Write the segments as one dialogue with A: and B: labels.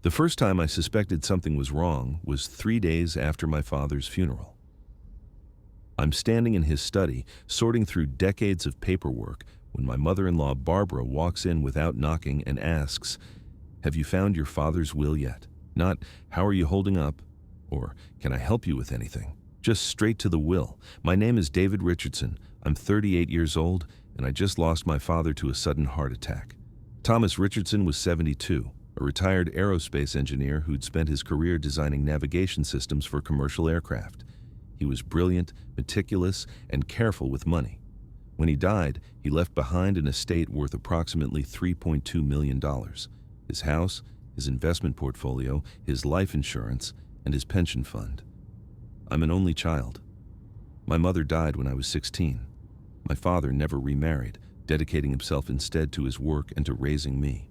A: The first time I suspected something was wrong was 3 days after my father's funeral. I'm standing in his study, sorting through decades of paperwork, when my mother-in-law Barbara walks in without knocking and asks, "Have you found your father's will yet?" Not, "How are you holding up?" or "Can I help you with anything?" Just straight to the will. "My name is David Richardson. I'm 38 years old, and I just lost my father to a sudden heart attack." Thomas Richardson was 72, a retired aerospace engineer who'd spent his career designing navigation systems for commercial aircraft. He was brilliant, meticulous, and careful with money. When he died, he left behind an estate worth approximately $3.2 million. His house, his investment portfolio, his life insurance, and his pension fund. I'm an only child. My mother died when I was 16. My father never remarried, dedicating himself instead to his work and to raising me.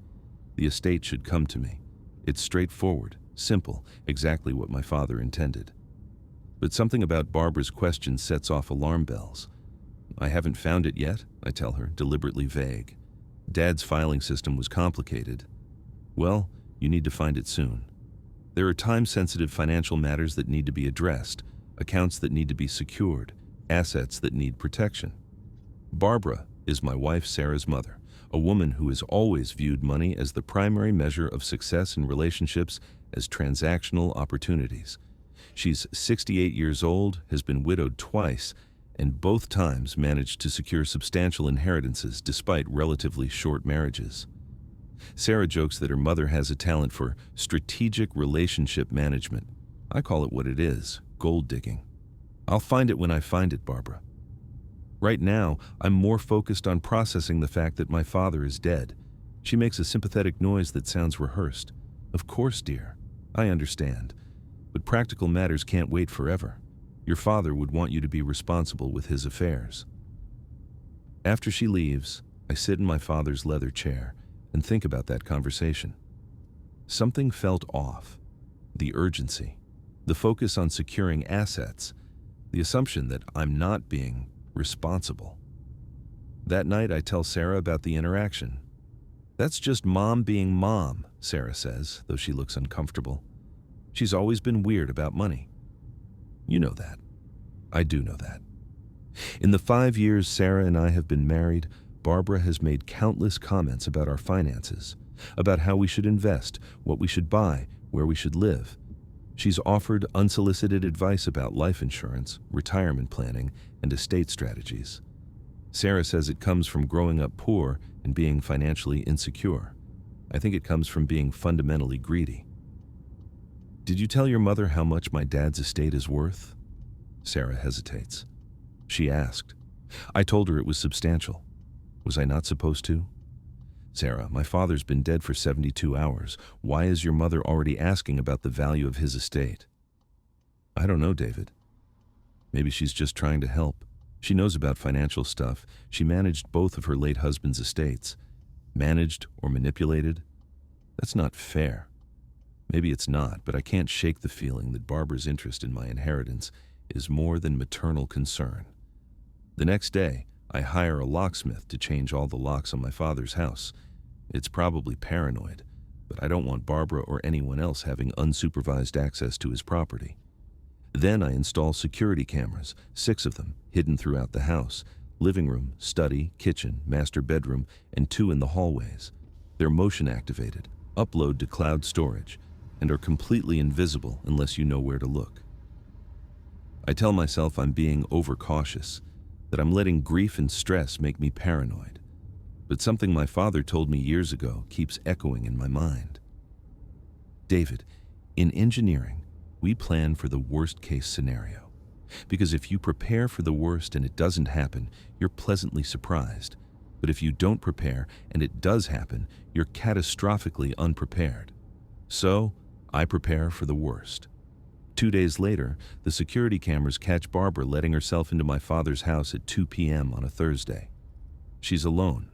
A: The estate should come to me. It's straightforward, simple, exactly what my father intended. But something about Barbara's question sets off alarm bells. "I haven't found it yet," I tell her, deliberately vague. "Dad's filing system was complicated." "Well, you need to find it soon. There are time-sensitive financial matters that need to be addressed, accounts that need to be secured, assets that need protection." Barbara is my wife Sarah's mother, a woman who has always viewed money as the primary measure of success in relationships, as transactional opportunities. She's 68 years old, has been widowed twice, and both times managed to secure substantial inheritances despite relatively short marriages. Sarah jokes that her mother has a talent for strategic relationship management. I call it what it is, gold digging. "I'll find it when I find it, Barbara. Right now, I'm more focused on processing the fact that my father is dead." She makes a sympathetic noise that sounds rehearsed. "Of course, dear. I understand. But practical matters can't wait forever. Your father would want you to be responsible with his affairs." After she leaves, I sit in my father's leather chair and think about that conversation. Something felt off. The urgency, the focus on securing assets, the assumption that I'm not being responsible. That night, I tell Sarah about the interaction. "That's just Mom being Mom," Sarah says, though she looks uncomfortable. "She's always been weird about money." "You know that." "I do know that." In the 5 years Sarah and I have been married, Barbara has made countless comments about our finances, about how we should invest, what we should buy, where we should live. She's offered unsolicited advice about life insurance, retirement planning, and estate strategies. Sarah says it comes from growing up poor and being financially insecure. I think it comes from being fundamentally greedy. "Did you tell your mother how much my dad's estate is worth?" Sarah hesitates. She asked. "I told her it was substantial. Was I not supposed to?" "Sarah, my father's been dead for 72 hours. Why is your mother already asking about the value of his estate?" "I don't know, David. Maybe she's just trying to help. She knows about financial stuff. She managed both of her late husband's estates. Managed or manipulated? That's not fair. Maybe it's not, but I can't shake the feeling that Barbara's interest in my inheritance is more than maternal concern." The next day, I hire a locksmith to change all the locks on my father's house. It's probably paranoid, but I don't want Barbara or anyone else having unsupervised access to his property. Then I install security cameras, 6 of them, hidden throughout the house: living room, study, kitchen, master bedroom, and 2 in the hallways. They're motion activated, upload to cloud storage, and are completely invisible unless you know where to look. I tell myself I'm being overcautious, that I'm letting grief and stress make me paranoid. But something my father told me years ago keeps echoing in my mind. "David, in engineering, we plan for the worst-case scenario. Because if you prepare for the worst and it doesn't happen, you're pleasantly surprised. But if you don't prepare and it does happen, you're catastrophically unprepared. So, I prepare for the worst." 2 days later, the security cameras catch Barbara letting herself into my father's house at 2 p.m. on a Thursday. She's alone.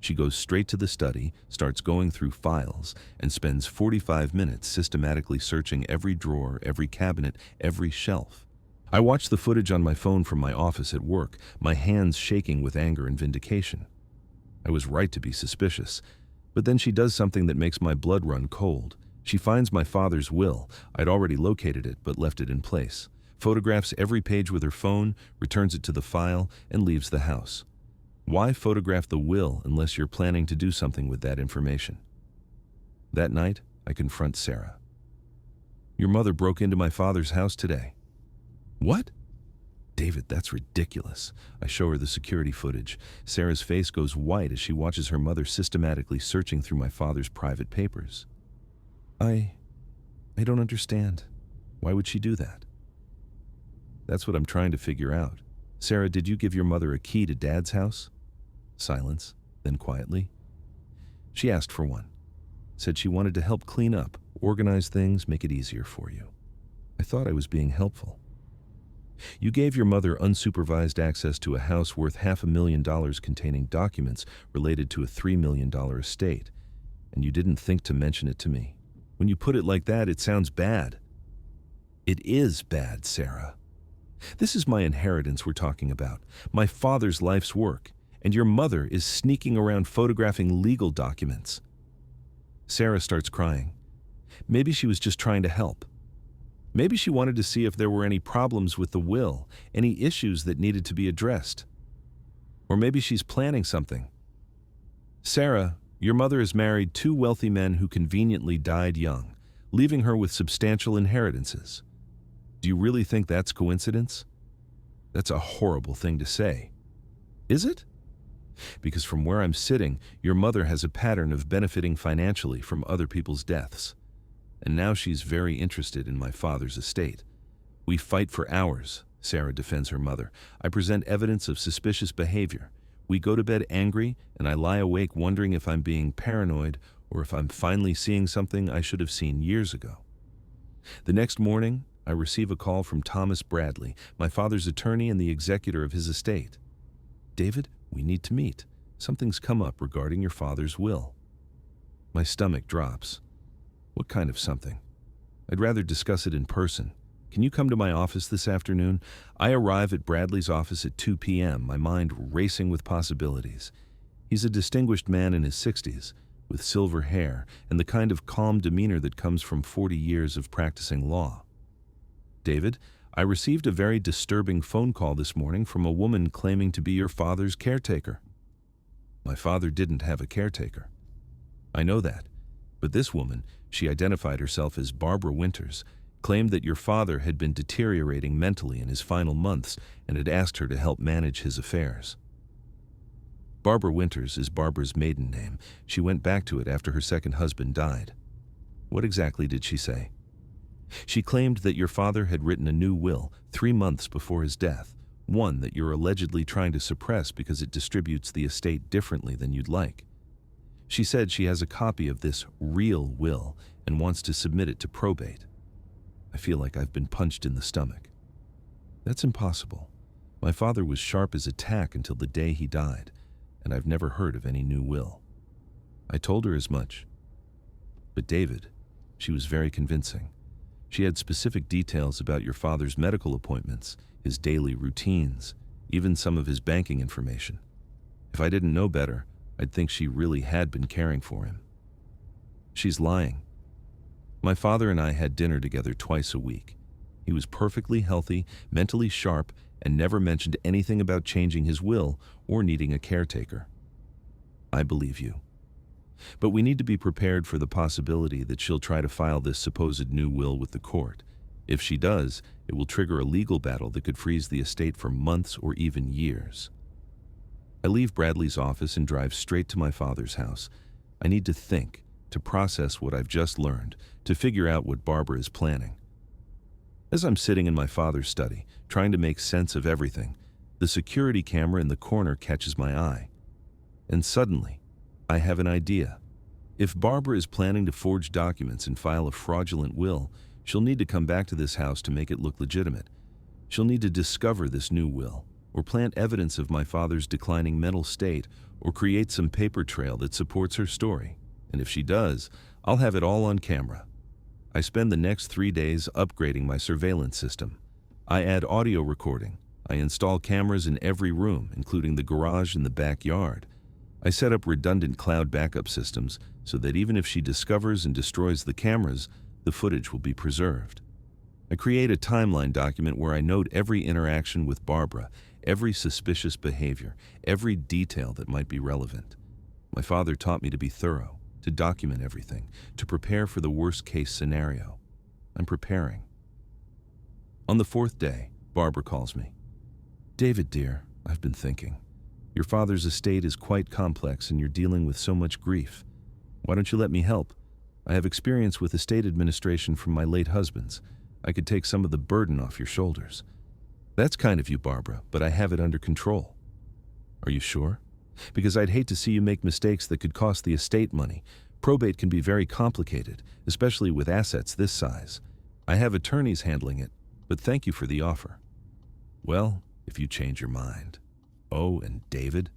A: She goes straight to the study, starts going through files, and spends 45 minutes systematically searching every drawer, every cabinet, every shelf. I watch the footage on my phone from my office at work, my hands shaking with anger and vindication. I was right to be suspicious, but then she does something that makes my blood run cold. She finds my father's will. I'd already located it, but left it in place. Photographs every page with her phone, returns it to the file, and leaves the house. Why photograph the will unless you're planning to do something with that information? That night, I confront Sarah. Your mother broke into my father's house today. What? David, that's ridiculous. I show her the security footage. Sarah's face goes white as she watches her mother systematically searching through my father's private papers. I don't understand. Why would she do that? That's what I'm trying to figure out. Sarah, did you give your mother a key to Dad's house? Silence, then quietly. She asked for one. Said she wanted to help clean up, organize things, make it easier for you. I thought I was being helpful. You gave your mother unsupervised access to a house worth $500,000 containing documents related to a $3 million estate, and you didn't think to mention it to me. When you put it like that, it sounds bad. It is bad, Sarah. This is my inheritance we're talking about, my father's life's work, and your mother is sneaking around photographing legal documents. Sarah starts crying. Maybe she was just trying to help. Maybe she wanted to see if there were any problems with the will, any issues that needed to be addressed. Or maybe she's planning something. Sarah, your mother has married 2 wealthy men who conveniently died young, leaving her with substantial inheritances. Do you really think that's coincidence? That's a horrible thing to say. Is it? Because from where I'm sitting, your mother has a pattern of benefiting financially from other people's deaths. And now she's very interested in my father's estate. We fight for hours, Sarah defends her mother. I present evidence of suspicious behavior. We go to bed angry, and I lie awake wondering if I'm being paranoid or if I'm finally seeing something I should have seen years ago. The next morning, I receive a call from Thomas Bradley, my father's attorney and the executor of his estate. David, we need to meet. Something's come up regarding your father's will. My stomach drops. What kind of something? I'd rather discuss it in person. Can you come to my office this afternoon? I arrive at Bradley's office at 2 p.m., my mind racing with possibilities. He's a distinguished man in his 60s, with silver hair and the kind of calm demeanor that comes from 40 years of practicing law. David, I received a very disturbing phone call this morning from a woman claiming to be your father's caretaker. My father didn't have a caretaker. I know that, but this woman, she identified herself as Barbara Winters, claimed that your father had been deteriorating mentally in his final months and had asked her to help manage his affairs. Barbara Winters is Barbara's maiden name. She went back to it after her second husband died. What exactly did she say? She claimed that your father had written a new will 3 months before his death, one that you're allegedly trying to suppress because it distributes the estate differently than you'd like. She said she has a copy of this real will and wants to submit it to probate. I feel like I've been punched in the stomach. That's impossible. My father was sharp as a tack until the day he died, and I've never heard of any new will. I told her as much. But David, she was very convincing. She had specific details about your father's medical appointments, his daily routines, even some of his banking information. If I didn't know better, I'd think she really had been caring for him. She's lying. My father and I had dinner together twice a week. He was perfectly healthy, mentally sharp, and never mentioned anything about changing his will or needing a caretaker. I believe you. But we need to be prepared for the possibility that she'll try to file this supposed new will with the court. If she does, it will trigger a legal battle that could freeze the estate for months or even years. I leave Bradley's office and drive straight to my father's house. I need to think, to process what I've just learned, to figure out what Barbara is planning. As I'm sitting in my father's study, trying to make sense of everything, the security camera in the corner catches my eye. And suddenly, I have an idea. If Barbara is planning to forge documents and file a fraudulent will, she'll need to come back to this house to make it look legitimate. She'll need to discover this new will, or plant evidence of my father's declining mental state, or create some paper trail that supports her story. And if she does, I'll have it all on camera. I spend the next 3 days upgrading my surveillance system. I add audio recording. I install cameras in every room, including the garage and the backyard. I set up redundant cloud backup systems so that even if she discovers and destroys the cameras, the footage will be preserved. I create a timeline document where I note every interaction with Barbara, every suspicious behavior, every detail that might be relevant. My father taught me to be thorough, to document everything, to prepare for the worst-case scenario. I'm preparing. On the fourth day, Barbara calls me. "David, dear, I've been thinking. Your father's estate is quite complex and you're dealing with so much grief. Why don't you let me help? I have experience with estate administration from my late husband's. I could take some of the burden off your shoulders." "That's kind of you, Barbara, but I have it under control." "Are you sure? Because I'd hate to see you make mistakes that could cost the estate money. Probate can be very complicated, especially with assets this size. I have attorneys handling it, but thank you for the offer." "Well, if you change your mind." "Oh, and David?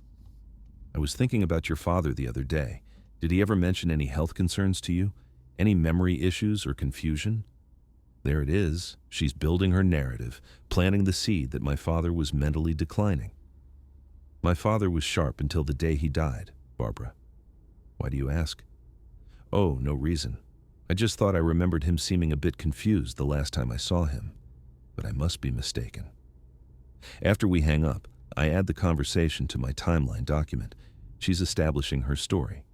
A: I was thinking about your father the other day. Did he ever mention any health concerns to you? Any memory issues or confusion?" There it is. She's building her narrative, planting the seed that my father was mentally declining. "My father was sharp until the day he died, Barbara." "Why do you ask?" "Oh, no reason. I just thought I remembered him seeming a bit confused the last time I saw him. But I must be mistaken." After we hang up, I add the conversation to my timeline document. She's establishing her story,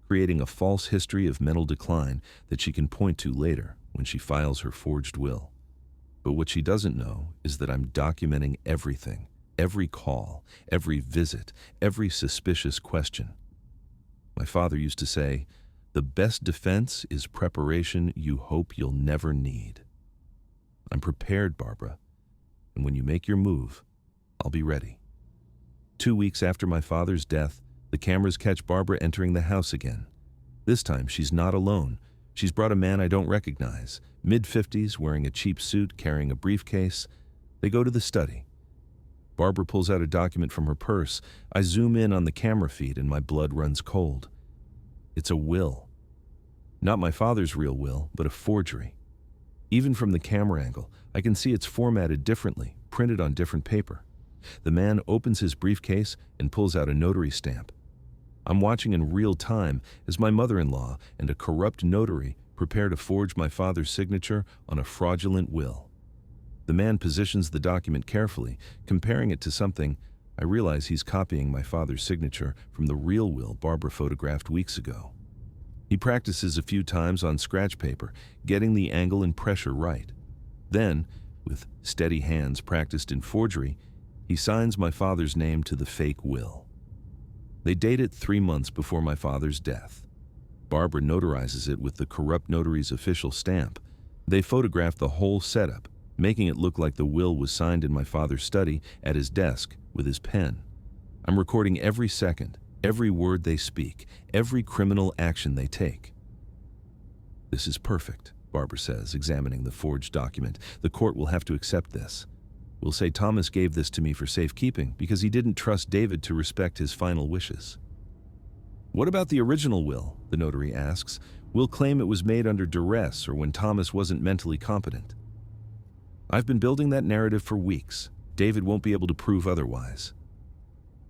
A: creating a false history of mental decline that she can point to later when she files her forged will. But what she doesn't know is that I'm documenting everything, every call, every visit, every suspicious question. My father used to say, "The best defense is preparation you hope you'll never need." I'm prepared, Barbara, and when you make your move, I'll be ready. 2 weeks after my father's death, the cameras catch Barbara entering the house again. This time, she's not alone. She's brought a man I don't recognize, mid-50s, wearing a cheap suit, carrying a briefcase. They go to the study. Barbara pulls out a document from her purse. I zoom in on the camera feed and my blood runs cold. It's a will. Not my father's real will, but a forgery. Even from the camera angle, I can see it's formatted differently, printed on different paper. The man opens his briefcase and pulls out a notary stamp. I'm watching in real time as my mother-in-law and a corrupt notary prepare to forge my father's signature on a fraudulent will. The man positions the document carefully, comparing it to something. I realize he's copying my father's signature from the real will Barbara photographed weeks ago. He practices a few times on scratch paper, getting the angle and pressure right. Then, with steady hands practiced in forgery, he signs my father's name to the fake will. They date it 3 months before my father's death. Barbara notarizes it with the corrupt notary's official stamp. They photograph the whole setup, making it look like the will was signed in my father's study at his desk with his pen. I'm recording every second, every word they speak, every criminal action they take. "This is perfect," Barbara says, examining the forged document. "The court will have to accept this. We'll say Thomas gave this to me for safekeeping because he didn't trust David to respect his final wishes." "What about the original will?" the notary asks. "We'll claim it was made under duress or when Thomas wasn't mentally competent." "I've been building that narrative for weeks. David won't be able to prove otherwise."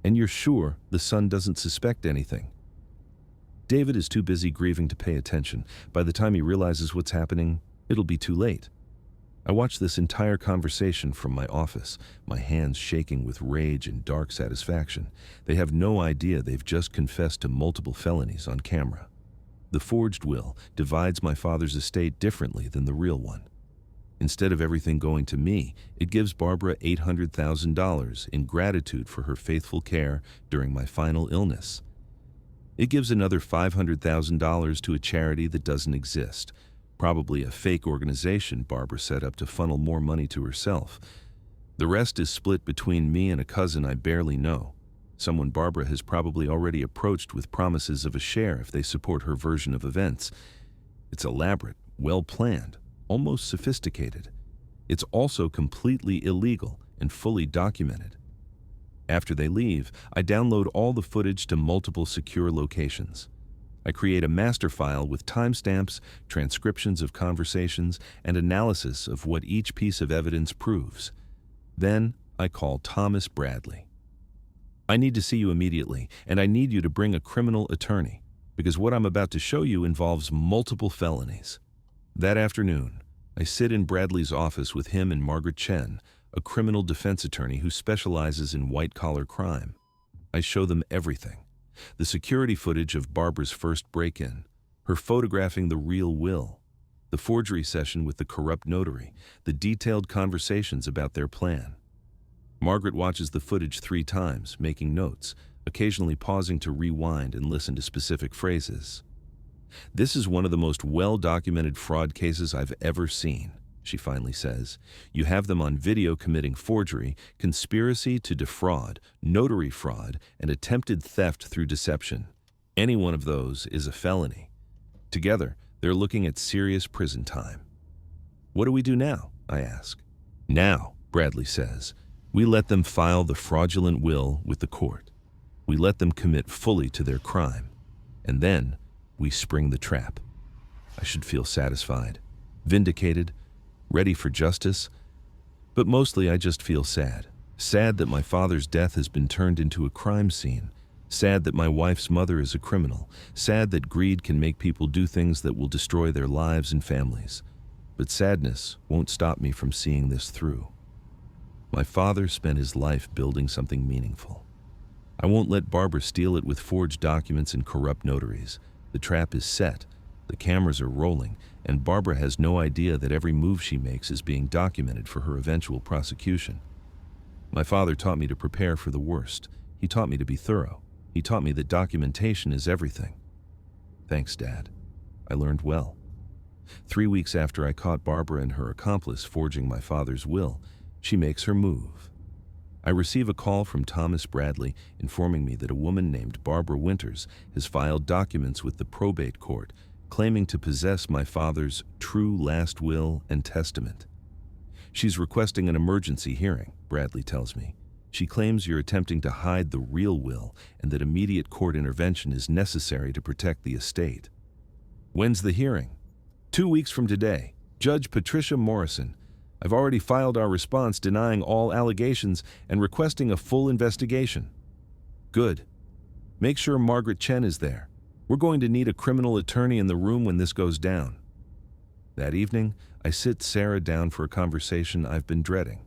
A: "And you're sure the son doesn't suspect anything?" "David is too busy grieving to pay attention. By the time he realizes what's happening, it'll be too late." I watch this entire conversation from my office, my hands shaking with rage and dark satisfaction. They have no idea they've just confessed to multiple felonies on camera. The forged will divides my father's estate differently than the real one. Instead of everything going to me, it gives Barbara $800,000 in gratitude for her faithful care during my final illness. It gives another $500,000 to a charity that doesn't exist, probably a fake organization Barbara set up to funnel more money to herself. The rest is split between me and a cousin I barely know, someone Barbara has probably already approached with promises of a share if they support her version of events. It's elaborate, well-planned, almost sophisticated. It's also completely illegal and fully documented. After they leave, I download all the footage to multiple secure locations. I create a master file with timestamps, transcriptions of conversations, and analysis of what each piece of evidence proves. Then I call Thomas Bradley. I need to see you immediately, and I need you to bring a criminal attorney, because what I'm about to show you involves multiple felonies. That afternoon, I sit in Bradley's office with him and Margaret Chen, a criminal defense attorney who specializes in white-collar crime. I show them everything. The security footage of Barbara's first break-in, her photographing the real will, the forgery session with the corrupt notary, the detailed conversations about their plan. Margaret watches the footage 3 times, making notes, occasionally pausing to rewind and listen to specific phrases. "This is one of the most well-documented fraud cases I've ever seen," she finally says. "You have them on video committing forgery, conspiracy to defraud, notary fraud, and attempted theft through deception. Any one of those is a felony. Together, they're looking at serious prison time." "What do we do now?" I ask. "Now," Bradley says, "we let them file the fraudulent will with the court. We let them commit fully to their crime. And then we spring the trap." I should feel satisfied, vindicated, ready for justice, but mostly I just feel sad. Sad that my father's death has been turned into a crime scene. Sad that my wife's mother is a criminal. Sad that greed can make people do things that will destroy their lives and families. But sadness won't stop me from seeing this through. My father spent his life building something meaningful. I won't let Barbara steal it with forged documents and corrupt notaries. The trap is set, the cameras are rolling, and Barbara has no idea that every move she makes is being documented for her eventual prosecution. My father taught me to prepare for the worst. He taught me to be thorough. He taught me that documentation is everything. Thanks, Dad. I learned well. 3 weeks after I caught Barbara and her accomplice forging my father's will, she makes her move. I receive a call from Thomas Bradley informing me that a woman named Barbara Winters has filed documents with the probate court claiming to possess my father's true last will and testament. "She's requesting an emergency hearing," Bradley tells me. "She claims you're attempting to hide the real will and that immediate court intervention is necessary to protect the estate." "When's the hearing?" 2 weeks from today. Judge Patricia Morrison. I've already filed our response denying all allegations and requesting a full investigation." "Good. Make sure Margaret Chen is there. We're going to need a criminal attorney in the room when this goes down." That evening, I sit Sarah down for a conversation I've been dreading.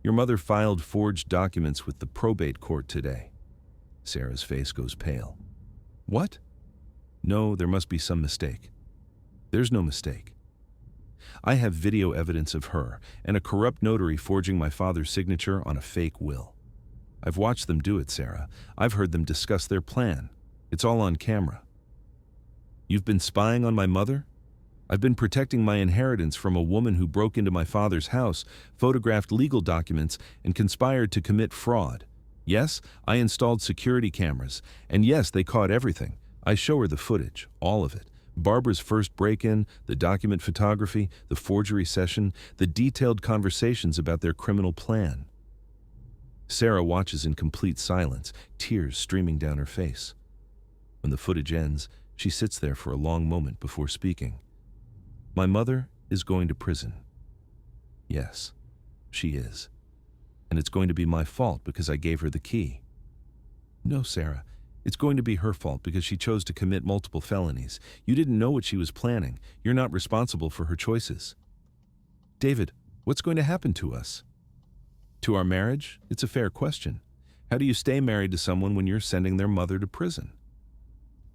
A: "Your mother filed forged documents with the probate court today." Sarah's face goes pale. "What?" "No, there must be some mistake." "There's no mistake. I have video evidence of her and a corrupt notary forging my father's signature on a fake will. I've watched them do it, Sarah. I've heard them discuss their plan. It's all on camera." "You've been spying on my mother?" "I've been protecting my inheritance from a woman who broke into my father's house, photographed legal documents, and conspired to commit fraud. Yes, I installed security cameras, and yes, they caught everything. I show her the footage, all of it. Barbara's first break-in, the document photography, the forgery session, the detailed conversations about their criminal plan." Sarah watches in complete silence, tears streaming down her face. When the footage ends, she sits there for a long moment before speaking. "My mother is going to prison." "Yes, she is. And it's going to be my fault because I gave her the key." "No, Sarah. It's going to be her fault because she chose to commit multiple felonies. You didn't know what she was planning. You're not responsible for her choices." "David, what's going to happen to us?" "To our marriage? It's a fair question. How do you stay married to someone when you're sending their mother to prison?"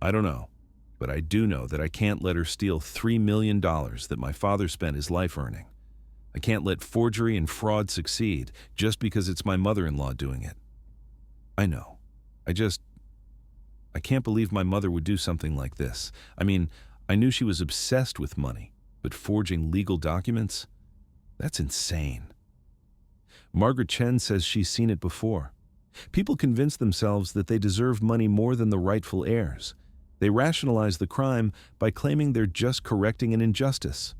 A: "I don't know, but I do know that I can't let her steal $3 million that my father spent his life earning. I can't let forgery and fraud succeed just because it's my mother-in-law doing it." "I know. I can't believe my mother would do something like this. I mean, I knew she was obsessed with money, but forging legal documents? That's insane." Margaret Chen says she's seen it before. People convince themselves that they deserve money more than the rightful heirs. They rationalize the crime by claiming they're just correcting an injustice.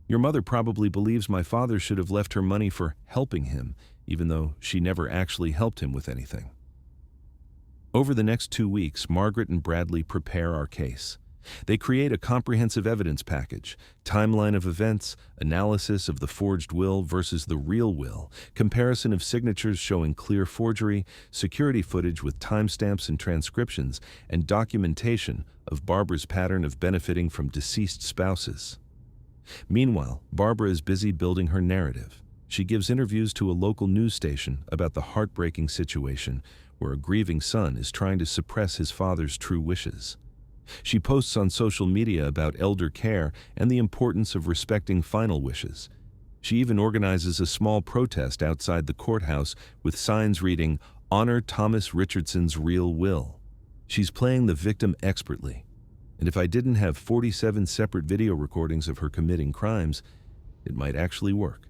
A: Your mother probably believes my father should have left her money for helping him, even though she never actually helped him with anything. Over the next 2 weeks, Margaret and Bradley prepare our case. They create a comprehensive evidence package, timeline of events, analysis of the forged will versus the real will, comparison of signatures showing clear forgery, security footage with timestamps and transcriptions, and documentation of Barbara's pattern of benefiting from deceased spouses. Meanwhile, Barbara is busy building her narrative. She gives interviews to a local news station about the heartbreaking situation where a grieving son is trying to suppress his father's true wishes. She posts on social media about elder care and the importance of respecting final wishes. She even organizes a small protest outside the courthouse with signs reading, "Honor Thomas Richardson's real will." She's playing the victim expertly. And if I didn't have 47 separate video recordings of her committing crimes, it might actually work.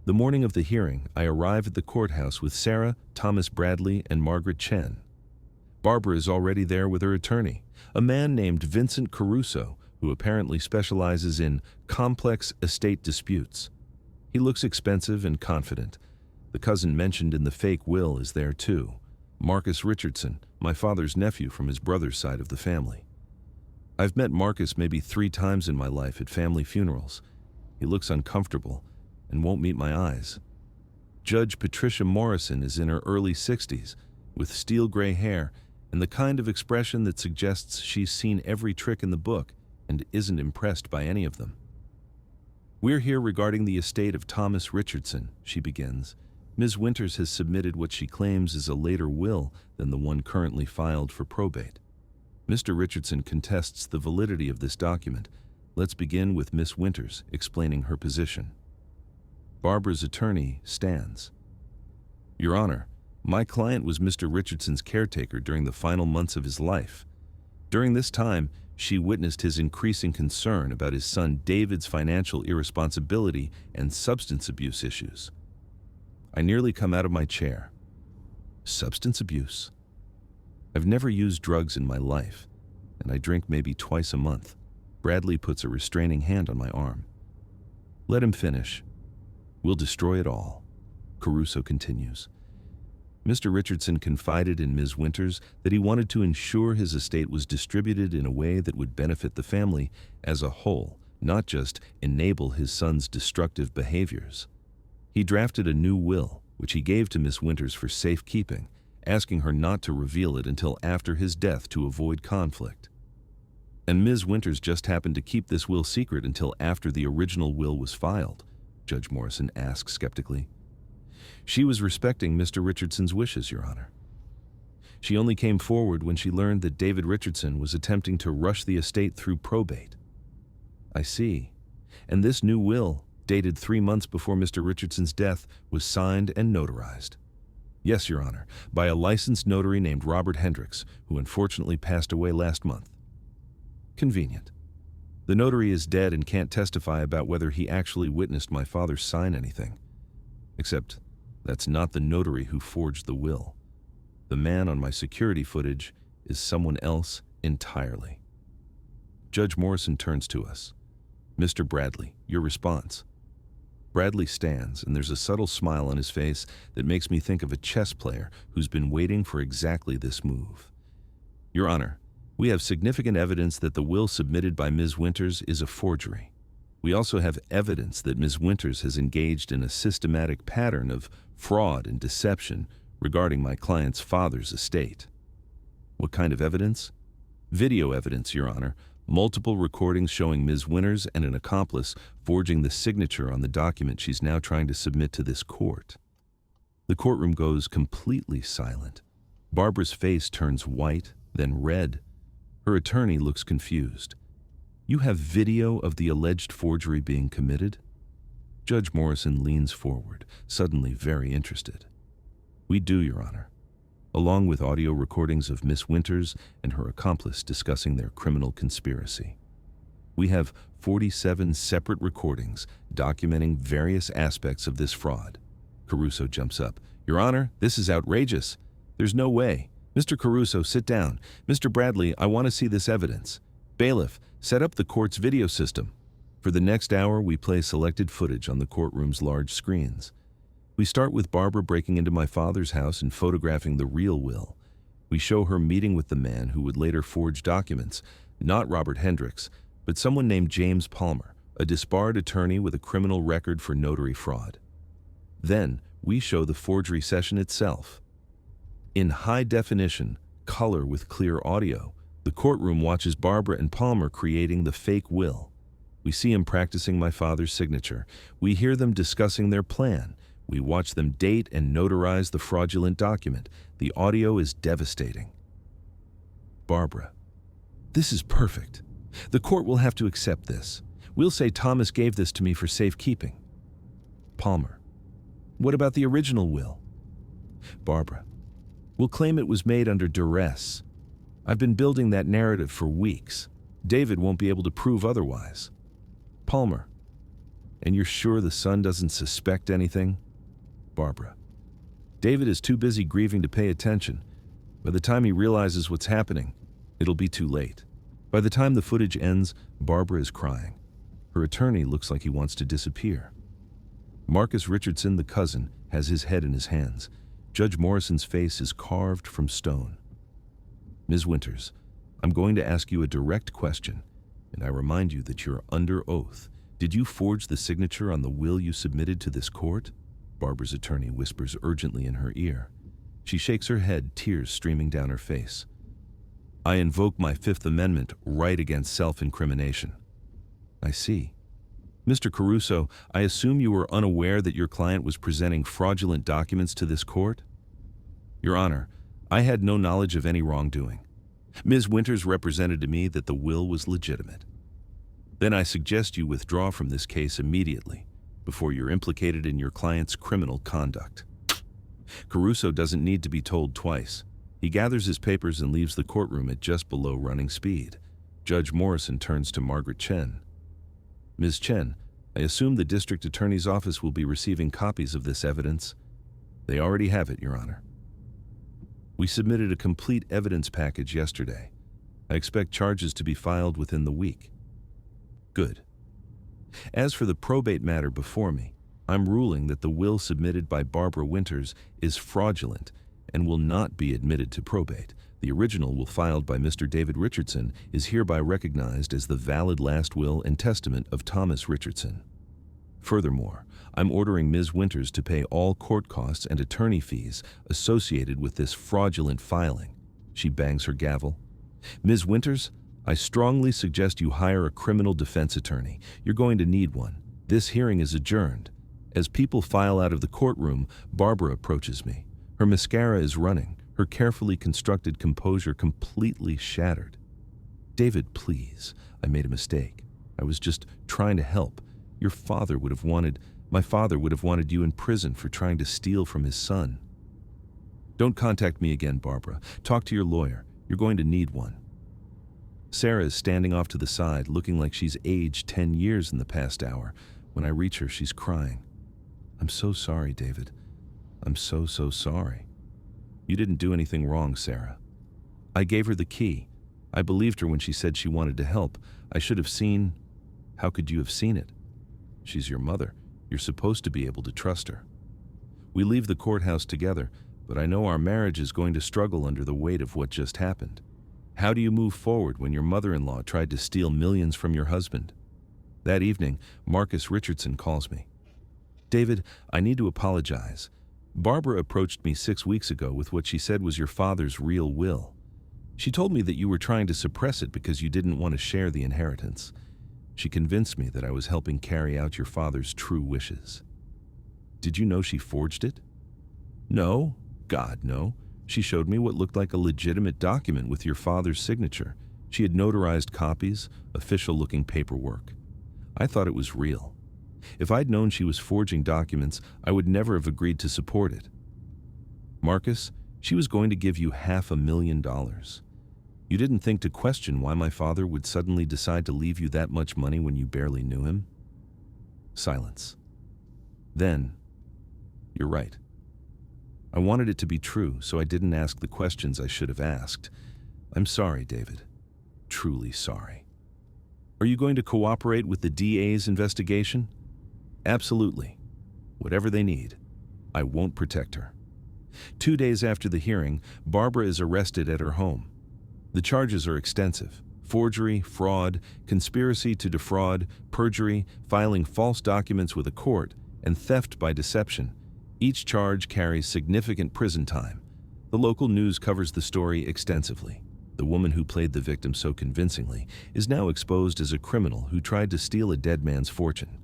A: The morning of the hearing, I arrive at the courthouse with Sarah, Thomas Bradley, and Margaret Chen. Barbara is already there with her attorney, a man named Vincent Caruso, who apparently specializes in complex estate disputes. He looks expensive and confident. The cousin mentioned in the fake will is there too, Marcus Richardson, my father's nephew from his brother's side of the family. I've met Marcus maybe 3 times in my life at family funerals. He looks uncomfortable and won't meet my eyes. Judge Patricia Morrison is in her early 60s, with steel gray hair and the kind of expression that suggests she's seen every trick in the book and isn't impressed by any of them. "We're here regarding the estate of Thomas Richardson," she begins. "Ms. Winters has submitted what she claims is a later will than the one currently filed for probate. Mr. Richardson contests the validity of this document. Let's begin with Miss Winters explaining her position." Barbara's attorney stands. "Your Honor, my client was Mr. Richardson's caretaker during the final months of his life. During this time, she witnessed his increasing concern about his son David's financial irresponsibility and substance abuse issues. I nearly come out of my chair. Substance abuse? I've never used drugs in my life, and I drink maybe twice a month." Bradley puts a restraining hand on my arm. "Let him finish. We'll destroy it all," Caruso continues. Mr. Richardson confided in Ms. Winters that he wanted to ensure his estate was distributed in a way that would benefit the family as a whole, not just enable his son's destructive behaviors. He drafted a new will, which he gave to Ms. Winters for safekeeping, asking her not to reveal it until after his death to avoid conflict. And Ms. Winters just happened to keep this will secret until after the original will was filed, Judge Morrison asked skeptically. "She was respecting Mr. Richardson's wishes, Your Honor. She only came forward when she learned that David Richardson was attempting to rush the estate through probate." "I see. And this new will, dated 3 months before Mr. Richardson's death, was signed and notarized." "Yes, Your Honor, by a licensed notary named Robert Hendricks, who unfortunately passed away last month." "Convenient. The notary is dead and can't testify about whether he actually witnessed my father sign anything. Except that's not the notary who forged the will. The man on my security footage is someone else entirely." Judge Morrison turns to us. "Mr. Bradley, your response." Bradley stands, and there's a subtle smile on his face that makes me think of a chess player who's been waiting for exactly this move. "Your Honor, we have significant evidence that the will submitted by Ms. Winters is a forgery. We also have evidence that Ms. Winters has engaged in a systematic pattern of fraud and deception regarding my client's father's estate." "What kind of evidence?" "Video evidence, Your Honor. Multiple recordings showing Ms. Winters and an accomplice forging the signature on the document she's now trying to submit to this court." The courtroom goes completely silent. Barbara's face turns white, then red. Her attorney looks confused. "You have video of the alleged forgery being committed?" Judge Morrison leans forward, suddenly very interested. "We do, Your Honor, along with audio recordings of Miss Winters and her accomplice discussing their criminal conspiracy. We have 47 separate recordings documenting various aspects of this fraud." Caruso jumps up. "Your Honor, this is outrageous. There's no way. Mr. Caruso, sit down. Mr. Bradley, I want to see this evidence. Bailiff, set up the court's video system." For the next hour, we play selected footage on the courtroom's large screens. We start with Barbara breaking into my father's house and photographing the real will. We show her meeting with the man who would later forge documents, not Robert Hendricks, but someone named James Palmer, a disbarred attorney with a criminal record for notary fraud. Then, we show the forgery session itself. In high definition, color with clear audio, the courtroom watches Barbara and Palmer creating the fake will. We see him practicing my father's signature. We hear them discussing their plan. We watch them date and notarize the fraudulent document. The audio is devastating. Barbara: "This is perfect. The court will have to accept this. We'll say Thomas gave this to me for safekeeping." Palmer: "What about the original will?" Barbara: "We'll claim it was made under duress. I've been building that narrative for weeks. David won't be able to prove otherwise." Palmer: "And you're sure the son doesn't suspect anything?" Barbara: "David is too busy grieving to pay attention. By the time he realizes what's happening, it'll be too late." By the time the footage ends, Barbara is crying. Her attorney looks like he wants to disappear. Marcus Richardson, the cousin, has his head in his hands. Judge Morrison's face is carved from stone. "Ms. Winters, I'm going to ask you a direct question, and I remind you that you're under oath. Did you forge the signature on the will you submitted to this court?" Barbara's attorney whispers urgently in her ear. She shakes her head, tears streaming down her face. "I invoke my Fifth Amendment right against self-incrimination." "I see. Mr. Caruso, I assume you were unaware that your client was presenting fraudulent documents to this court?" "Your Honor, I had no knowledge of any wrongdoing. Ms. Winters represented to me that the will was legitimate." "Then I suggest you withdraw from this case immediately, before you're implicated in your client's criminal conduct." Caruso doesn't need to be told twice. He gathers his papers and leaves the courtroom at just below running speed. Judge Morrison turns to Margaret Chen. "Ms. Chen, I assume the district attorney's office will be receiving copies of this evidence." "They already have it, Your Honor." "We submitted a complete evidence package yesterday. I expect charges to be filed within the week." "Good. As for the probate matter before me, I'm ruling that the will submitted by Barbara Winters is fraudulent and will not be admitted to probate. The original will filed by Mr. David Richardson is hereby recognized as the valid last will and testament of Thomas Richardson. Furthermore, I'm ordering Ms. Winters to pay all court costs and attorney fees associated with this fraudulent filing." She bangs her gavel. "Ms. Winters, I strongly suggest you hire a criminal defense attorney. You're going to need one. This hearing is adjourned." As people file out of the courtroom, Barbara approaches me. Her mascara is running, her carefully constructed composure completely shattered. "David, please. I made a mistake. I was just trying to help. My father would have wanted you in prison for trying to steal from his son." "Don't contact me again, Barbara. Talk to your lawyer. You're going to need one." Sarah is standing off to the side, looking like she's aged 10 years in the past hour. When I reach her, she's crying. "I'm so sorry, David. I'm so sorry." "You didn't do anything wrong, Sarah." "I gave her the key. I believed her when she said she wanted to help. I should have seen." "How could you have seen it? She's your mother. You're supposed to be able to trust her." "We leave the courthouse together, but I know our marriage is going to struggle under the weight of what just happened. How do you move forward when your mother-in-law tried to steal millions from your husband?" That evening, Marcus Richardson calls me. "David, I need to apologize. Barbara approached me 6 weeks ago with what she said was your father's real will. She told me that you were trying to suppress it because you didn't want to share the inheritance. She convinced me that I was helping carry out your father's true wishes." "Did you know she forged it?" "No. God, no. She showed me what looked like a legitimate document with your father's signature. She had notarized copies, official-looking paperwork. I thought it was real. If I'd known she was forging documents, I would never have agreed to support it." "Marcus, she was going to give you $500,000. You didn't think to question why my father would suddenly decide to leave you that much money when you barely knew him?" Silence. Then, "You're right. I wanted it to be true, so I didn't ask the questions I should have asked. I'm sorry, David. Truly sorry." "Are you going to cooperate with the DA's investigation?" "Absolutely. Whatever they need. I won't protect her." 2 days after the hearing, Barbara is arrested at her home. The charges are extensive: forgery, fraud, conspiracy to defraud, perjury, filing false documents with a court, and theft by deception. Each charge carries significant prison time. The local news covers the story extensively. The woman who played the victim so convincingly is now exposed as a criminal who tried to steal a dead man's fortune.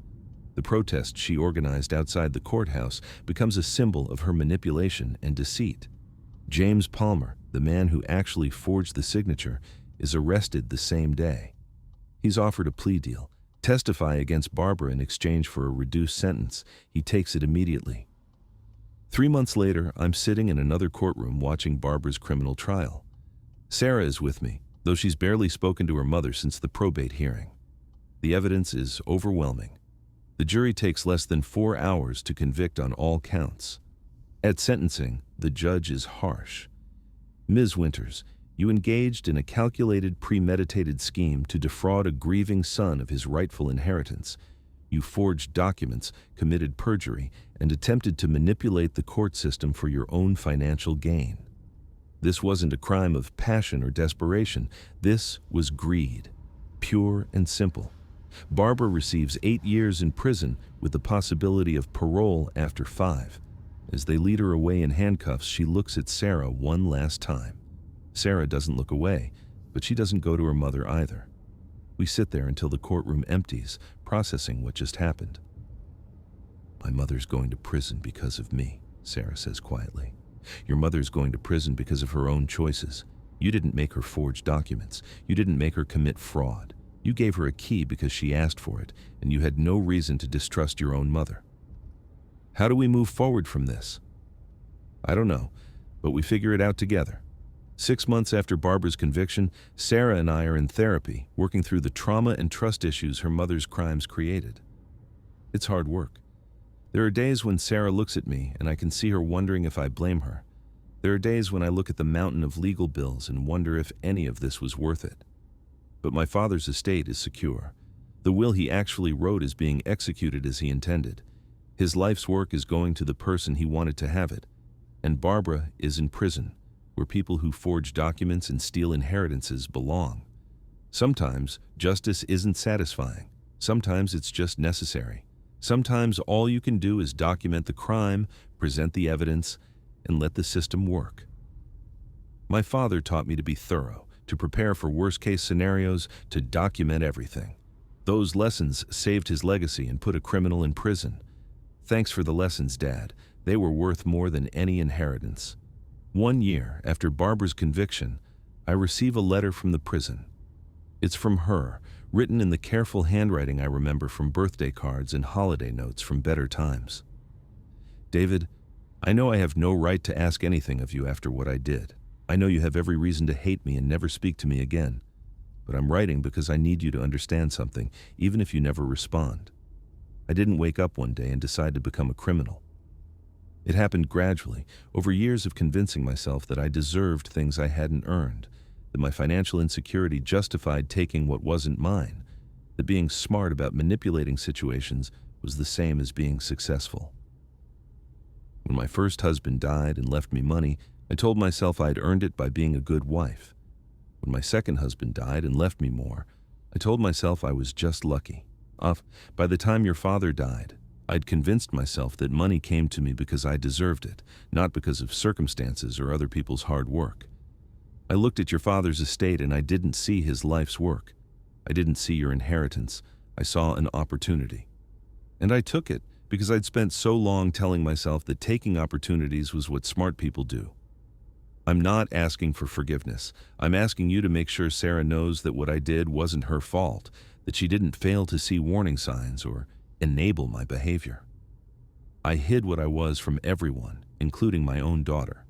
A: The protest she organized outside the courthouse becomes a symbol of her manipulation and deceit. James Palmer, the man who actually forged the signature, is arrested the same day. He's offered a plea deal, testify against Barbara in exchange for a reduced sentence. He takes it immediately. 3 months later, I'm sitting in another courtroom watching Barbara's criminal trial. Sarah is with me, though she's barely spoken to her mother since the probate hearing. The evidence is overwhelming. The jury takes less than 4 hours to convict on all counts. At sentencing, the judge is harsh. Ms. Winters, you engaged in a calculated, premeditated scheme to defraud a grieving son of his rightful inheritance. You forged documents, committed perjury, and attempted to manipulate the court system for your own financial gain. This wasn't a crime of passion or desperation. This was greed, pure and simple. Barbara receives 8 years in prison with the possibility of parole after 5. As they lead her away in handcuffs, she looks at Sarah one last time. Sarah doesn't look away, but she doesn't go to her mother either. We sit there until the courtroom empties, processing what just happened. My mother's going to prison because of me, Sarah says quietly. Your mother's going to prison because of her own choices. You didn't make her forge documents. You didn't make her commit fraud. You gave her a key because she asked for it, and you had no reason to distrust your own mother. How do we move forward from this? I don't know, but we figure it out together. 6 months after Barbara's conviction, Sarah and I are in therapy, working through the trauma and trust issues her mother's crimes created. It's hard work. There are days when Sarah looks at me and I can see her wondering if I blame her. There are days when I look at the mountain of legal bills and wonder if any of this was worth it. But my father's estate is secure. The will he actually wrote is being executed as he intended. His life's work is going to the person he wanted to have it. And Barbara is in prison, where people who forge documents and steal inheritances belong. Sometimes justice isn't satisfying. Sometimes it's just necessary. Sometimes all you can do is document the crime, present the evidence, and let the system work. My father taught me to be thorough, to prepare for worst-case scenarios, to document everything. Those lessons saved his legacy and put a criminal in prison. Thanks for the lessons, Dad. They were worth more than any inheritance. 1 year after Barbara's conviction, I receive a letter from the prison. It's from her, written in the careful handwriting I remember from birthday cards and holiday notes from better times. David, I know I have no right to ask anything of you after what I did. I know you have every reason to hate me and never speak to me again. But I'm writing because I need you to understand something, even if you never respond. I didn't wake up one day and decide to become a criminal. It happened gradually, over years of convincing myself that I deserved things I hadn't earned, that my financial insecurity justified taking what wasn't mine, that being smart about manipulating situations was the same as being successful. When my first husband died and left me money, I told myself I'd earned it by being a good wife. When my second husband died and left me more, I told myself I was just lucky. By the time your father died, I'd convinced myself that money came to me because I deserved it, not because of circumstances or other people's hard work. I looked at your father's estate and I didn't see his life's work. I didn't see your inheritance. I saw an opportunity. And I took it because I'd spent so long telling myself that taking opportunities was what smart people do. I'm not asking for forgiveness. I'm asking you to make sure Sarah knows that what I did wasn't her fault, that she didn't fail to see warning signs or enable my behavior. I hid what I was from everyone, including my own daughter.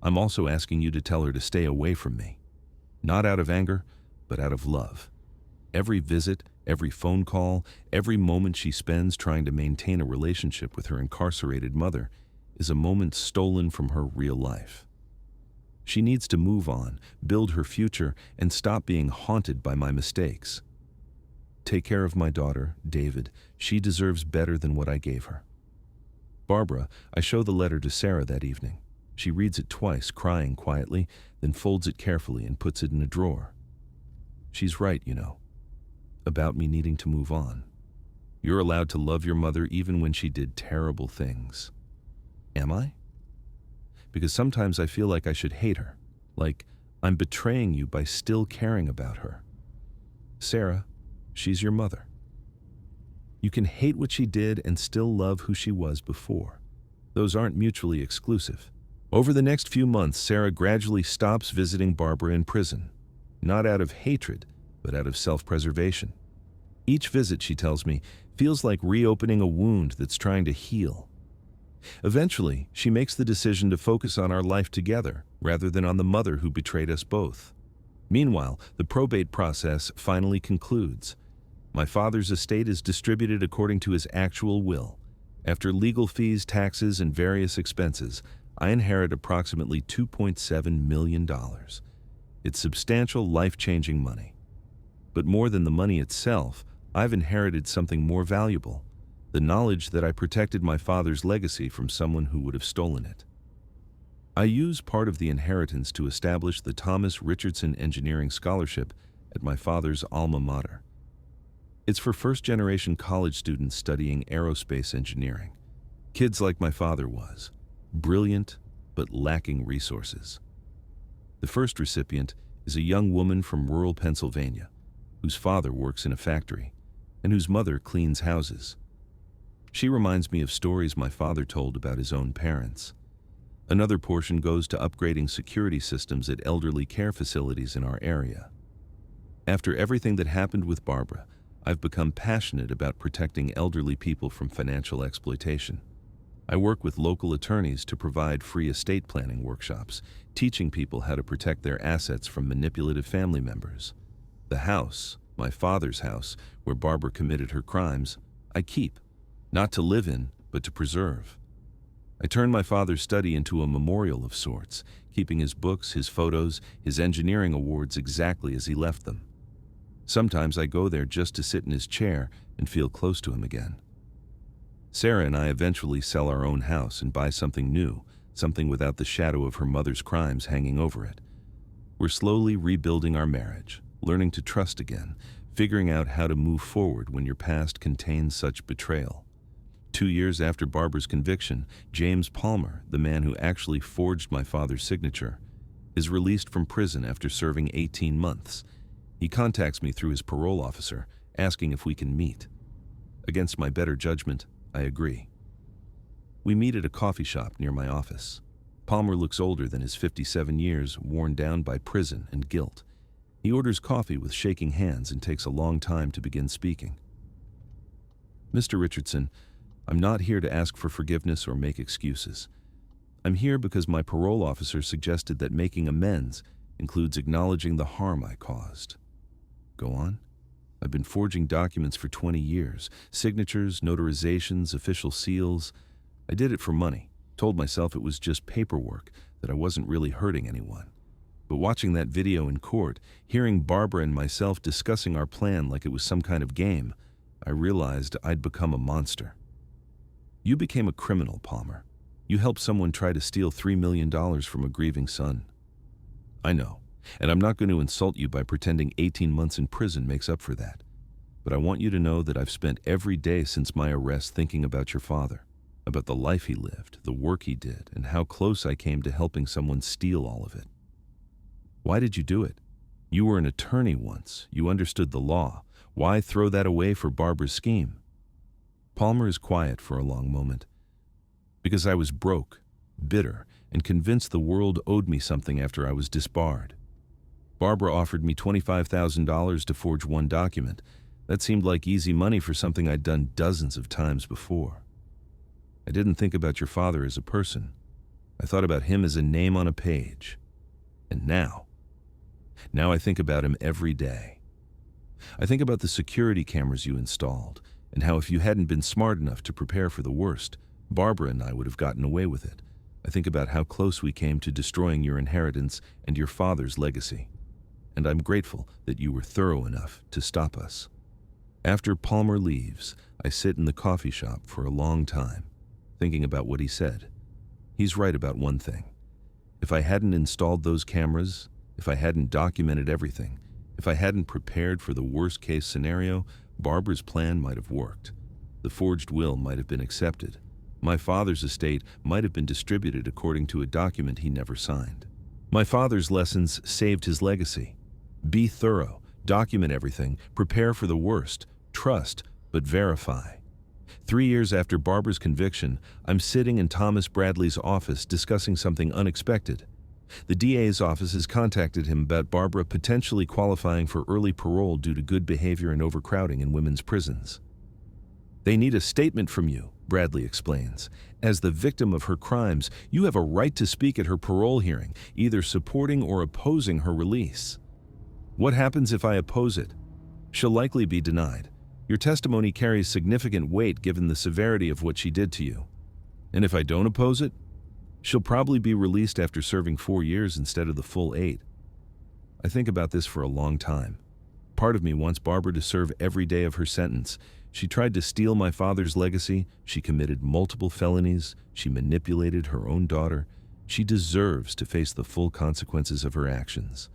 A: I'm also asking you to tell her to stay away from me, not out of anger, but out of love. Every visit, every phone call, every moment she spends trying to maintain a relationship with her incarcerated mother is a moment stolen from her real life. She needs to move on, build her future, and stop being haunted by my mistakes. Take care of my daughter, David. She deserves better than what I gave her. Barbara, I show the letter to Sarah that evening. She reads it twice, crying quietly, then folds it carefully and puts it in a drawer. She's right, about me needing to move on. You're allowed to love your mother even when she did terrible things. Am I? Because sometimes I feel like I should hate her, like I'm betraying you by still caring about her. Sarah, she's your mother. You can hate what she did and still love who she was before. Those aren't mutually exclusive. Over the next few months, Sarah gradually stops visiting Barbara in prison, not out of hatred, but out of self-preservation. Each visit, she tells me, feels like reopening a wound that's trying to heal. Eventually, she makes the decision to focus on our life together rather than on the mother who betrayed us both. Meanwhile, the probate process finally concludes. My father's estate is distributed according to his actual will. After legal fees, taxes, and various expenses, I inherit approximately $2.7 million. It's substantial, life-changing money. But more than the money itself, I've inherited something more valuable, the knowledge that I protected my father's legacy from someone who would have stolen it. I use part of the inheritance to establish the Thomas Richardson Engineering Scholarship at my father's alma mater. It's for first-generation college students studying aerospace engineering. Kids like my father was, brilliant but lacking resources. The first recipient is a young woman from rural Pennsylvania, whose father works in a factory and whose mother cleans houses. She reminds me of stories my father told about his own parents. Another portion goes to upgrading security systems at elderly care facilities in our area. After everything that happened with Barbara, I've become passionate about protecting elderly people from financial exploitation. I work with local attorneys to provide free estate planning workshops, teaching people how to protect their assets from manipulative family members. The house, my father's house, where Barbara committed her crimes, I keep, not to live in, but to preserve. I turn my father's study into a memorial of sorts, keeping his books, his photos, his engineering awards exactly as he left them. Sometimes I go there just to sit in his chair and feel close to him again. Sarah and I eventually sell our own house and buy something new, something without the shadow of her mother's crimes hanging over it. We're slowly rebuilding our marriage, learning to trust again, figuring out how to move forward when your past contains such betrayal. 2 years after Barbara's conviction, James Palmer, the man who actually forged my father's signature, is released from prison after serving 18 months. He contacts me through his parole officer, asking if we can meet. Against my better judgment, I agree. We meet at a coffee shop near my office. Palmer looks older than his 57 years, worn down by prison and guilt. He orders coffee with shaking hands and takes a long time to begin speaking. Mr. Richardson, I'm not here to ask for forgiveness or make excuses. I'm here because my parole officer suggested that making amends includes acknowledging the harm I caused. Go on. I've been forging documents for 20 years, signatures, notarizations, official seals. I did it for money, told myself it was just paperwork, that I wasn't really hurting anyone. But watching that video in court, hearing Barbara and myself discussing our plan like it was some kind of game, I realized I'd become a monster. You became a criminal, Palmer. You helped someone try to steal $3 million from a grieving son. I know, and I'm not going to insult you by pretending 18 months in prison makes up for that. But I want you to know that I've spent every day since my arrest thinking about your father, about the life he lived, the work he did, and how close I came to helping someone steal all of it. Why did you do it? You were an attorney once. You understood the law. Why throw that away for Barbara's scheme? Palmer is quiet for a long moment. Because I was broke, bitter, and convinced the world owed me something after I was disbarred. Barbara offered me $25,000 to forge one document. That seemed like easy money for something I'd done dozens of times before. I didn't think about your father as a person. I thought about him as a name on a page. And now I think about him every day. I think about the security cameras you installed, and how if you hadn't been smart enough to prepare for the worst, Barbara and I would have gotten away with it. I think about how close we came to destroying your inheritance and your father's legacy. And I'm grateful that you were thorough enough to stop us. After Palmer leaves, I sit in the coffee shop for a long time, thinking about what he said. He's right about one thing. If I hadn't installed those cameras, if I hadn't documented everything, If I hadn't prepared for the worst-case scenario, Barbara's plan might have worked. The forged will might have been accepted. My father's estate might have been distributed according to a document he never signed. My father's lessons saved his legacy. Be thorough, document everything, prepare for the worst, trust, but verify. 3 years after Barbara's conviction, I'm sitting in Thomas Bradley's office discussing something unexpected. The DA's office has contacted him about Barbara potentially qualifying for early parole due to good behavior and overcrowding in women's prisons. They need a statement from you, Bradley explains. As the victim of her crimes, you have a right to speak at her parole hearing, either supporting or opposing her release. What happens if I oppose it? She'll likely be denied. Your testimony carries significant weight given the severity of what she did to you. And if I don't oppose it, she'll probably be released after serving 4 years instead of the full 8. I think about this for a long time. Part of me wants Barbara to serve every day of her sentence. She tried to steal my father's legacy. She committed multiple felonies. She manipulated her own daughter. She deserves to face the full consequences of her actions.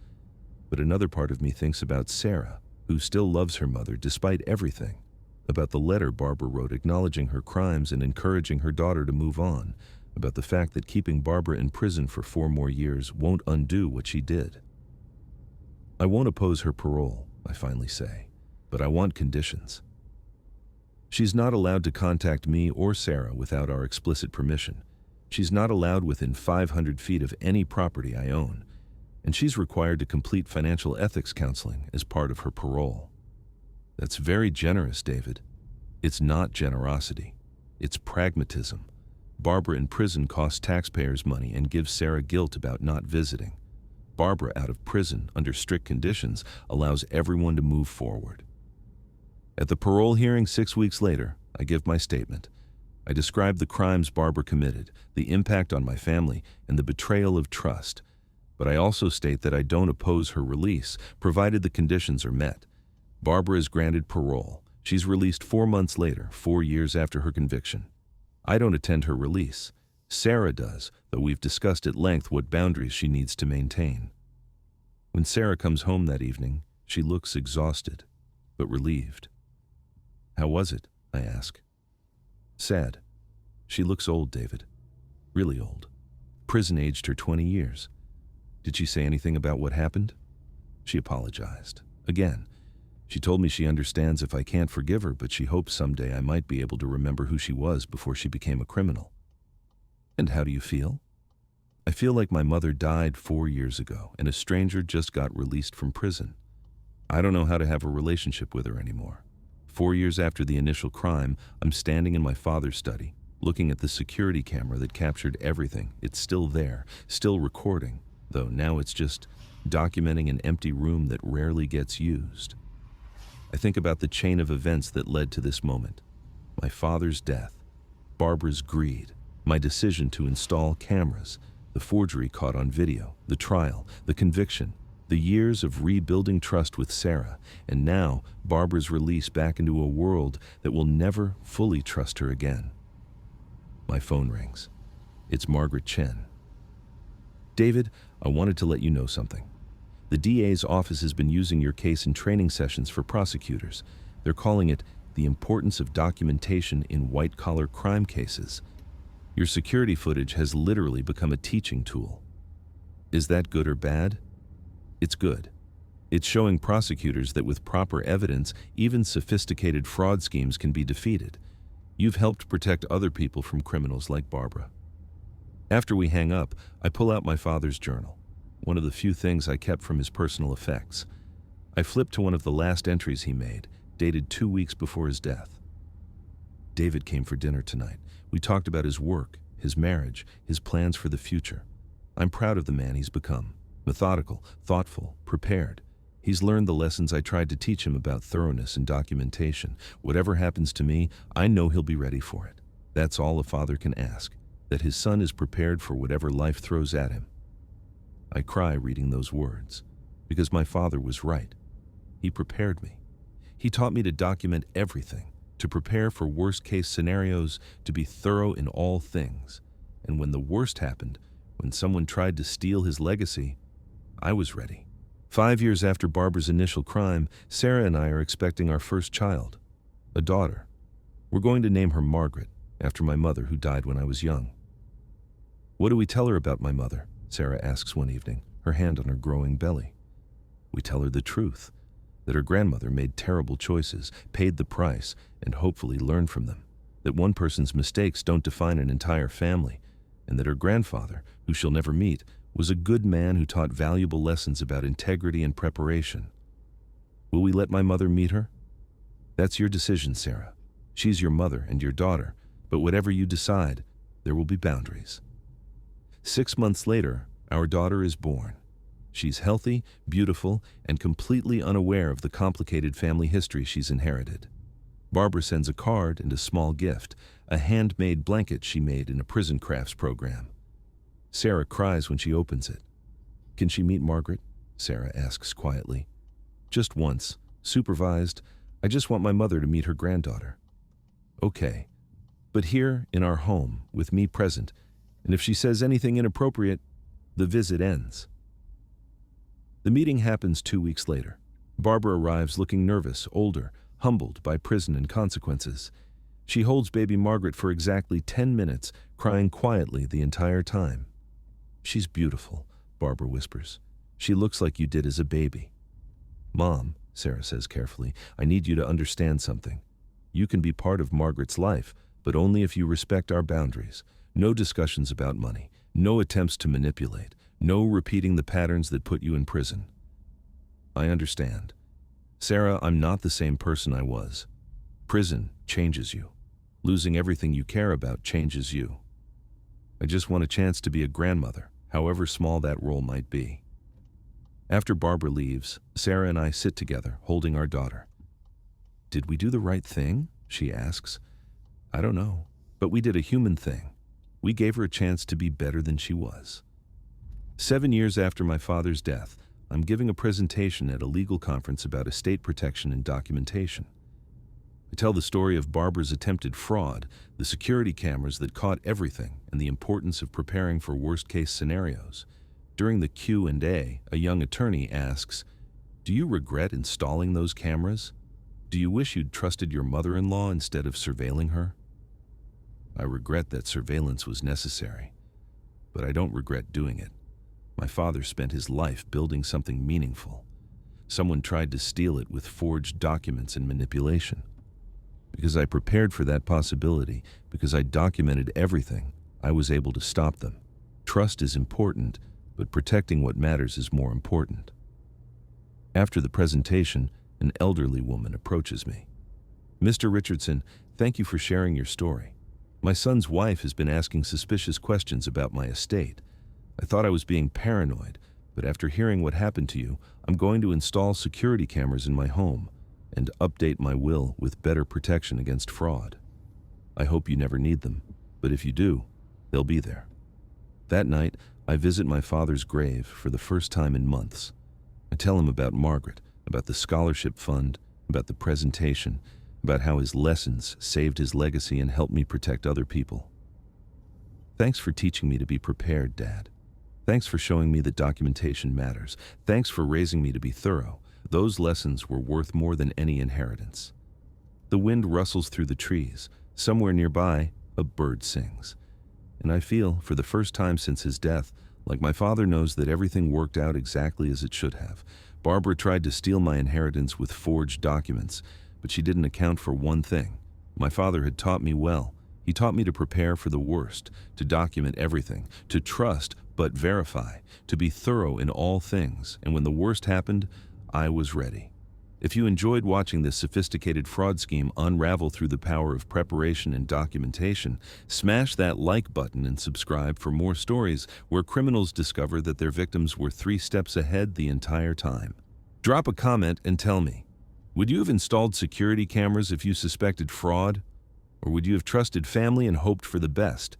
A: But another part of me thinks about Sarah, who still loves her mother despite everything, about the letter Barbara wrote acknowledging her crimes and encouraging her daughter to move on, about the fact that keeping Barbara in prison for 4 more years won't undo what she did. I won't oppose her parole, I finally say, but I want conditions. She's not allowed to contact me or Sarah without our explicit permission. She's not allowed within 500 feet of any property I own, and she's required to complete financial ethics counseling as part of her parole. That's very generous, David. It's not generosity. It's pragmatism. Barbara in prison costs taxpayers money and gives Sarah guilt about not visiting. Barbara out of prison under strict conditions allows everyone to move forward. At the parole hearing 6 weeks later, I give my statement. I describe the crimes Barbara committed, the impact on my family, and the betrayal of trust. But I also state that I don't oppose her release, provided the conditions are met. Barbara is granted parole. She's released 4 months later, 4 years after her conviction. I don't attend her release. Sarah does, though we've discussed at length what boundaries she needs to maintain. When Sarah comes home that evening, she looks exhausted, but relieved. How was it? I ask. Sad. She looks old, David. Really old. Prison aged her 20 years. Did she say anything about what happened? She apologized. Again, she told me she understands if I can't forgive her, but she hopes someday I might be able to remember who she was before she became a criminal. And how do you feel? I feel like my mother died 4 years ago, and a stranger just got released from prison. I don't know how to have a relationship with her anymore. 4 years after the initial crime, I'm standing in my father's study, looking at the security camera that captured everything. It's still there, still recording, though now it's just documenting an empty room that rarely gets used. I think about the chain of events that led to this moment. My father's death, Barbara's greed, my decision to install cameras, the forgery caught on video, the trial, the conviction, the years of rebuilding trust with Sarah, and now Barbara's release back into a world that will never fully trust her again. My phone rings. It's Margaret Chen. David, I wanted to let you know something. The DA's office has been using your case in training sessions for prosecutors. They're calling it the importance of documentation in white-collar crime cases. Your security footage has literally become a teaching tool. Is that good or bad? It's good. It's showing prosecutors that with proper evidence, even sophisticated fraud schemes can be defeated. You've helped protect other people from criminals like Barbara. After we hang up, I pull out my father's journal, one of the few things I kept from his personal effects. I flip to one of the last entries he made, dated 2 weeks before his death. David came for dinner tonight. We talked about his work, his marriage, his plans for the future. I'm proud of the man he's become. Methodical, thoughtful, prepared. He's learned the lessons I tried to teach him about thoroughness and documentation. Whatever happens to me, I know he'll be ready for it. That's all a father can ask, that his son is prepared for whatever life throws at him. I cry reading those words, because my father was right. He prepared me. He taught me to document everything, to prepare for worst-case scenarios, to be thorough in all things. And when the worst happened, when someone tried to steal his legacy, I was ready. 5 years after Barbara's initial crime, Sarah and I are expecting our first child, a daughter. We're going to name her Margaret, after my mother who died when I was young. What do we tell her about my mother? Sarah asks one evening, her hand on her growing belly. We tell her the truth, that her grandmother made terrible choices, paid the price, and hopefully learned from them, that one person's mistakes don't define an entire family, and that her grandfather, who she'll never meet, was a good man who taught valuable lessons about integrity and preparation. Will we let my mother meet her? That's your decision, Sarah. She's your mother and your daughter, but whatever you decide, there will be boundaries. 6 months later, our daughter is born. She's healthy, beautiful, and completely unaware of the complicated family history she's inherited. Barbara sends a card and a small gift, a handmade blanket she made in a prison crafts program. Sarah cries when she opens it. Can she meet Margaret? Sarah asks quietly. Just once, supervised. I just want my mother to meet her granddaughter. Okay, but here in our home, with me present, and if she says anything inappropriate, the visit ends. The meeting happens 2 weeks later. Barbara arrives looking nervous, older, humbled by prison and consequences. She holds baby Margaret for exactly 10 minutes, crying quietly the entire time. She's beautiful, Barbara whispers. She looks like you did as a baby. Mom, Sarah says carefully, I need you to understand something. You can be part of Margaret's life, but only if you respect our boundaries. No discussions about money, no attempts to manipulate, no repeating the patterns that put you in prison. I understand. Sarah, I'm not the same person I was. Prison changes you. Losing everything you care about changes you. I just want a chance to be a grandmother, however small that role might be. After Barbara leaves, Sarah and I sit together, holding our daughter. Did we do the right thing? She asks. I don't know, but we did a human thing. We gave her a chance to be better than she was. 7 years after my father's death, I'm giving a presentation at a legal conference about estate protection and documentation. I tell the story of Barbara's attempted fraud, the security cameras that caught everything, and the importance of preparing for worst-case scenarios. During the Q&A, a young attorney asks, "Do you regret installing those cameras? Do you wish you'd trusted your mother-in-law instead of surveilling her?" I regret that surveillance was necessary, but I don't regret doing it. My father spent his life building something meaningful. Someone tried to steal it with forged documents and manipulation. Because I prepared for that possibility, because I documented everything, I was able to stop them. Trust is important, but protecting what matters is more important. After the presentation, an elderly woman approaches me. Mr. Richardson, thank you for sharing your story. My son's wife has been asking suspicious questions about my estate. I thought I was being paranoid, but after hearing what happened to you, I'm going to install security cameras in my home and update my will with better protection against fraud. I hope you never need them, but if you do, they'll be there. That night, I visit my father's grave for the first time in months. I tell him about Margaret, about the scholarship fund, about the presentation, about how his lessons saved his legacy and helped me protect other people. Thanks for teaching me to be prepared, Dad. Thanks for showing me that documentation matters. Thanks for raising me to be thorough. Those lessons were worth more than any inheritance. The wind rustles through the trees. Somewhere nearby, a bird sings. And I feel, for the first time since his death, like my father knows that everything worked out exactly as it should have. Barbara tried to steal my inheritance with forged documents, but she didn't account for one thing. My father had taught me well. He taught me to prepare for the worst, to document everything, to trust but verify, to be thorough in all things, and when the worst happened, I was ready. If you enjoyed watching this sophisticated fraud scheme unravel through the power of preparation and documentation, smash that like button and subscribe for more stories where criminals discover that their victims were 3 steps ahead the entire time. Drop a comment and tell me, would you have installed security cameras if you suspected fraud? Or would you have trusted family and hoped for the best?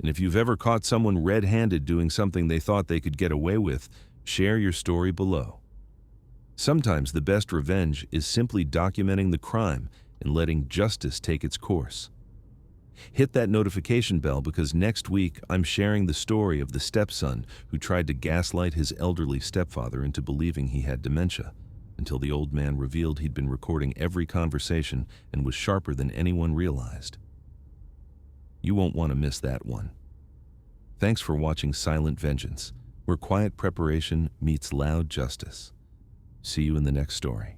A: And if you've ever caught someone red-handed doing something they thought they could get away with, share your story below. Sometimes the best revenge is simply documenting the crime and letting justice take its course. Hit that notification bell because next week I'm sharing the story of the stepson who tried to gaslight his elderly stepfather into believing he had dementia, until the old man revealed he'd been recording every conversation and was sharper than anyone realized. You won't want to miss that one. Thanks for watching Silent Vengeance, where quiet preparation meets loud justice. See you in the next story.